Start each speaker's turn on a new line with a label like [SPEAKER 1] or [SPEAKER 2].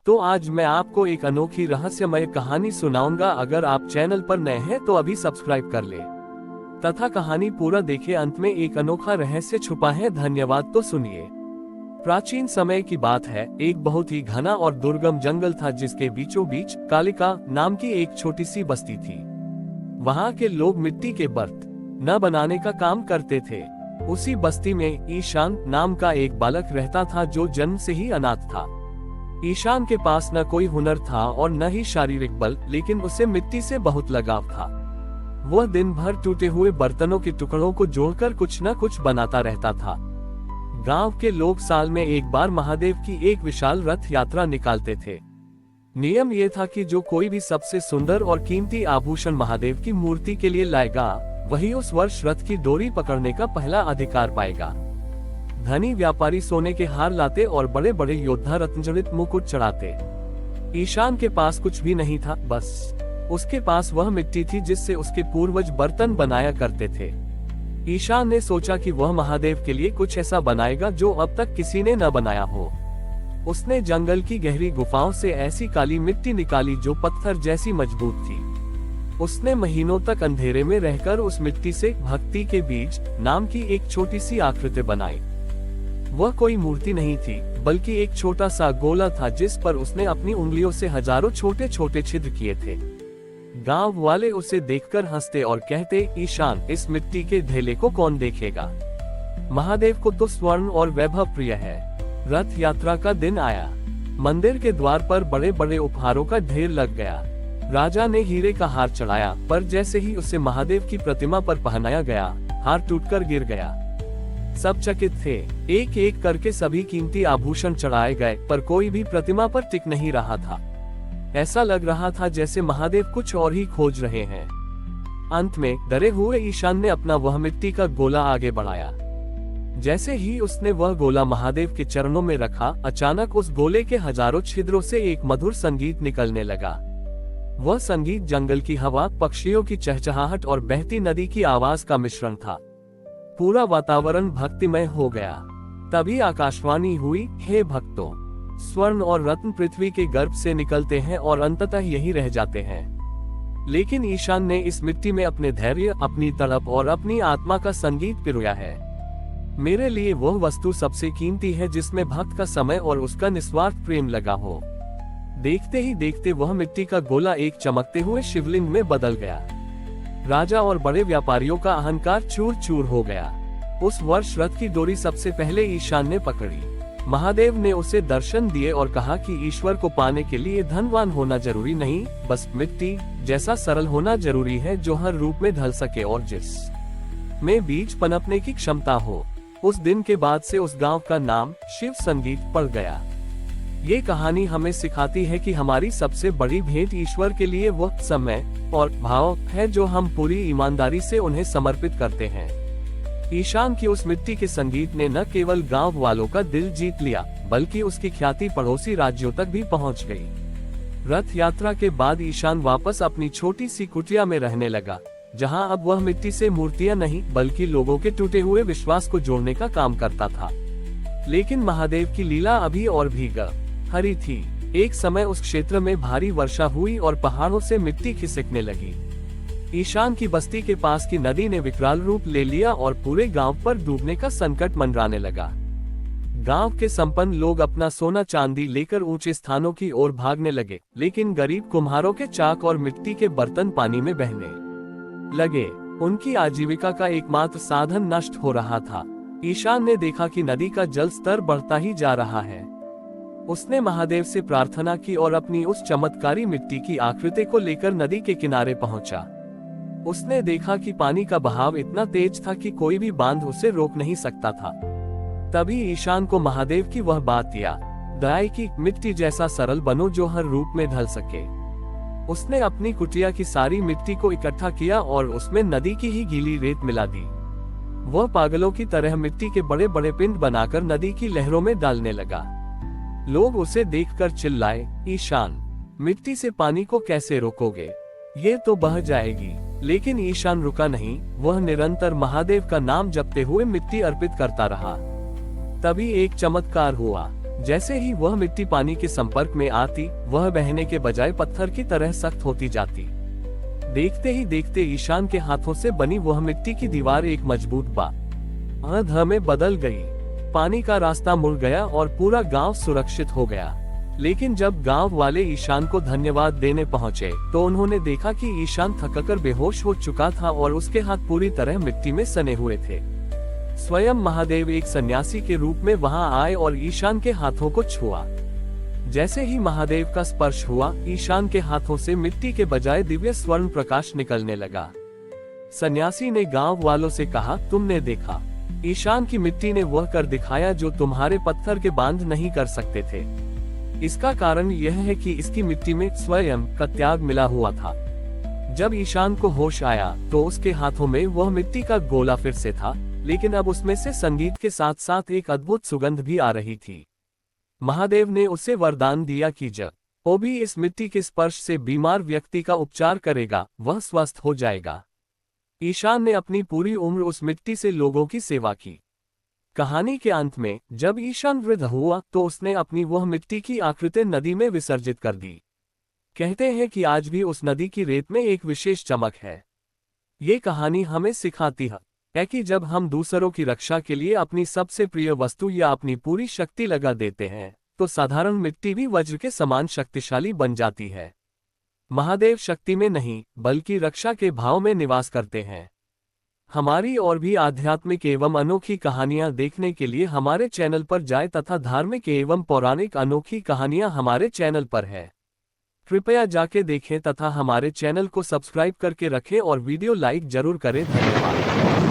[SPEAKER 1] तो आज मैं आपको एक अनोखी रहस्यमय कहानी सुनाऊंगा। अगर आप चैनल पर नए हैं तो अभी सब्सक्राइब कर ले तथा कहानी पूरा देखें। अंत में एक अनोखा रहस्य छुपा है। धन्यवाद। तो सुनिए। प्राचीन समय की बात है। एक बहुत ही घना और दुर्गम जंगल था जिसके बीचों बीच कालिका नाम की एक छोटी सी बस्ती थी। वहाँ के लोग मिट्टी के बर्तन न बनाने का काम करते थे। उसी बस्ती में ईशान नाम का एक बालक रहता था जो जन्म से ही अनाथ था। ईशान के पास न कोई हुनर था और न ही शारीरिक बल, लेकिन उसे मिट्टी से बहुत लगाव था। वह दिन भर टूटे हुए बर्तनों के टुकड़ों को जोड़कर कुछ न कुछ बनाता रहता था। गांव के लोग साल में एक बार महादेव की एक विशाल रथ यात्रा निकालते थे। नियम यह था कि जो कोई भी सबसे सुंदर और कीमती आभूषण महादेव की मूर्ति के लिए लाएगा, वही उस वर्ष रथ की डोरी पकड़ने का पहला अधिकार पाएगा। धनी व्यापारी सोने के हार लाते और बड़े बड़े योद्धा रत्नजड़ित मुकुट चढ़ाते। ईशान के पास कुछ भी नहीं था, बस उसके पास वह मिट्टी थी जिससे उसके पूर्वज बर्तन बनाया करते थे। ईशान ने सोचा कि वह महादेव के लिए कुछ ऐसा बनाएगा जो अब तक किसी ने न बनाया हो। उसने जंगल की गहरी गुफाओं से ऐसी काली मिट्टी निकाली जो पत्थर जैसी मजबूत थी। उसने महीनों तक अंधेरे में रहकर उस मिट्टी से भक्ति के बीज नाम की एक छोटी सी आकृति बनाई। वह कोई मूर्ति नहीं थी, बल्कि एक छोटा सा गोला था जिस पर उसने अपनी उंगलियों से हजारों छोटे छोटे छिद्र किए थे। गांव वाले उसे देखकर हंसते और कहते, ईशान, इस मिट्टी के ढेले को कौन देखेगा? महादेव को तो स्वर्ण और वैभव प्रिय है। रथ यात्रा का दिन आया। मंदिर के द्वार पर बड़े बड़े उपहारों का ढेर लग गया। राजा ने हीरे का हार चढ़ाया, पर जैसे ही उसे महादेव की प्रतिमा पर पहनाया गया, हार टूटकर गिर गया। सब चकित थे। एक एक करके सभी कीमती आभूषण चढ़ाए गए, पर कोई भी प्रतिमा पर टिक नहीं रहा था। ऐसा लग रहा था जैसे महादेव कुछ और ही खोज रहे हैं। अंत में डरे हुए ईशान ने अपना वह मिट्टी का गोला आगे बढ़ाया। जैसे ही उसने वह गोला महादेव के चरणों में रखा, अचानक उस गोले के हजारों छिद्रों से एक मधुर संगीत निकलने लगा। वह संगीत जंगल की हवा, पक्षियों की चहचहाहट और बहती नदी की आवाज का मिश्रण था। पूरा वातावरण भक्तिमय हो गया। तभी आकाशवाणी हुई, हे भक्तों, स्वर्ण और रत्न पृथ्वी के गर्भ से निकलते हैं और अंततः यही रह जाते हैं। लेकिन ईशान ने इस मिट्टी में अपने धैर्य, अपनी तड़प और अपनी आत्मा का संगीत पिरोया है। मेरे लिए वह वस्तु सबसे कीमती है जिसमें भक्त का समय और उसका निस्वार्थ प्रेम लगा हो। देखते ही देखते वह मिट्टी का गोला एक चमकते हुए शिवलिंग में बदल गया। राजा और बड़े व्यापारियों का अहंकार चूर चूर हो गया। उस वर्ष रथ की डोरी सबसे पहले ईशान ने पकड़ी। महादेव ने उसे दर्शन दिए और कहा कि ईश्वर को पाने के लिए धनवान होना जरूरी नहीं, बस मिट्टी जैसा सरल होना जरूरी है जो हर रूप में ढल सके और जिस में बीज पनपने की क्षमता हो। उस दिन के बाद से उस गांव का नाम शिव संगीत पड़ गया। ये कहानी हमें सिखाती है कि हमारी सबसे बड़ी भेंट ईश्वर के लिए वह समय और भाव है जो हम पूरी ईमानदारी से उन्हें समर्पित करते हैं। ईशान की उस मिट्टी के संगीत ने न केवल गांव वालों का दिल जीत लिया, बल्कि उसकी ख्याति पड़ोसी राज्यों तक भी पहुंच गई। रथ यात्रा के बाद ईशान वापस अपनी छोटी सी कुटिया में रहने लगा, जहां अब वह मिट्टी से मूर्तियां नहीं बल्कि लोगों के टूटे हुए विश्वास को जोड़ने का काम करता था। लेकिन महादेव की लीला अभी और भी गहरी थी। एक समय उस क्षेत्र में भारी वर्षा हुई और पहाड़ों से मिट्टी खिसकने लगी। ईशान की बस्ती के पास की नदी ने विकराल रूप ले लिया और पूरे गांव पर डूबने का संकट मंडराने लगा। गांव के संपन्न लोग अपना सोना चांदी लेकर ऊंचे स्थानों की ओर भागने लगे, लेकिन गरीब कुम्हारों के चाक और मिट्टी के बर्तन पानी में बहने लगे। उनकी आजीविका का एकमात्र साधन नष्ट हो रहा था। ईशान ने देखा कि नदी का जल स्तर बढ़ता ही जा रहा है। उसने महादेव से प्रार्थना की और अपनी उस चमत्कारी मिट्टी की आकृति को लेकर नदी के किनारे पहुंचा। उसने देखा कि पानी का बहाव इतना तेज था कि कोई भी बांध उसे रोक नहीं सकता था। तभी ईशान को महादेव की वह बात याद आई कि मिट्टी जैसा सरल बनो जो हर रूप में ढल सके। उसने अपनी कुटिया की सारी मिट्टी को इकट्ठा किया और उसमें नदी की ही गीली रेत मिला दी। वह पागलों की तरह मिट्टी के बड़े बड़े पिंड बनाकर नदी की लहरों में डालने लगा। लोग उसे देखकर चिल्लाए, ईशान, मिट्टी से पानी को कैसे रोकोगे? ये तो बह जाएगी। लेकिन ईशान रुका नहीं। वह निरंतर महादेव का नाम जपते हुए मिट्टी अर्पित करता रहा। तभी एक चमत्कार हुआ। जैसे ही वह मिट्टी पानी के संपर्क में आती, वह बहने के बजाय पत्थर की तरह सख्त होती जाती। देखते ही देखते ईशान के हाथों से बनी वह मिट्टी की दीवार एक मजबूत बांध में बदल गई। पानी का रास्ता मुड़ गया और पूरा गांव सुरक्षित हो गया। लेकिन जब गांव वाले ईशान को धन्यवाद देने पहुंचे, तो उन्होंने देखा कि ईशान थककर बेहोश हो चुका था और उसके हाथ पूरी तरह मिट्टी में सने हुए थे। स्वयं महादेव एक सन्यासी के रूप में वहां आए और ईशान के हाथों को छुआ। जैसे ही महादेव का स्पर्श हुआ, ईशान के हाथों से मिट्टी के बजाय दिव्य स्वर्ण प्रकाश निकलने लगा। सन्यासी ने गांव वालों से कहा, तुमने देखा, ईशान की मिट्टी ने वह कर दिखाया जो तुम्हारे पत्थर के बांध नहीं कर सकते थे। इसका कारण यह है कि इसकी मिट्टी में स्वयं का त्याग मिला हुआ था। जब ईशान को होश आया, तो उसके हाथों में वह मिट्टी का गोला फिर से था, लेकिन अब उसमें से संगीत के साथ साथ एक अद्भुत सुगंध भी आ रही थी। महादेव ने उसे वरदान दिया कि जब वो भी इस मिट्टी के स्पर्श से बीमार व्यक्ति का उपचार करेगा, वह स्वस्थ हो जाएगा। ईशान ने अपनी पूरी उम्र उस मिट्टी से लोगों की सेवा की। कहानी के अंत में जब ईशान वृद्ध हुआ, तो उसने अपनी वह मिट्टी की आकृति नदी में विसर्जित कर दी। कहते हैं कि आज भी उस नदी की रेत में एक विशेष चमक है। ये कहानी हमें सिखाती है कि जब हम दूसरों की रक्षा के लिए अपनी सबसे प्रिय वस्तु या अपनी पूरी शक्ति लगा देते हैं, तो साधारण मिट्टी भी वज्र के समान शक्तिशाली बन जाती है। महादेव शक्ति में नहीं, बल्कि रक्षा के भाव में निवास करते हैं। हमारी और भी आध्यात्मिक एवं अनोखी कहानियां देखने के लिए हमारे चैनल पर जाएं तथा धार्मिक एवं पौराणिक अनोखी कहानियां हमारे चैनल पर है। कृपया जाके देखें तथा हमारे चैनल को सब्सक्राइब करके रखें और वीडियो लाइक जरूर करें। धन्यवाद।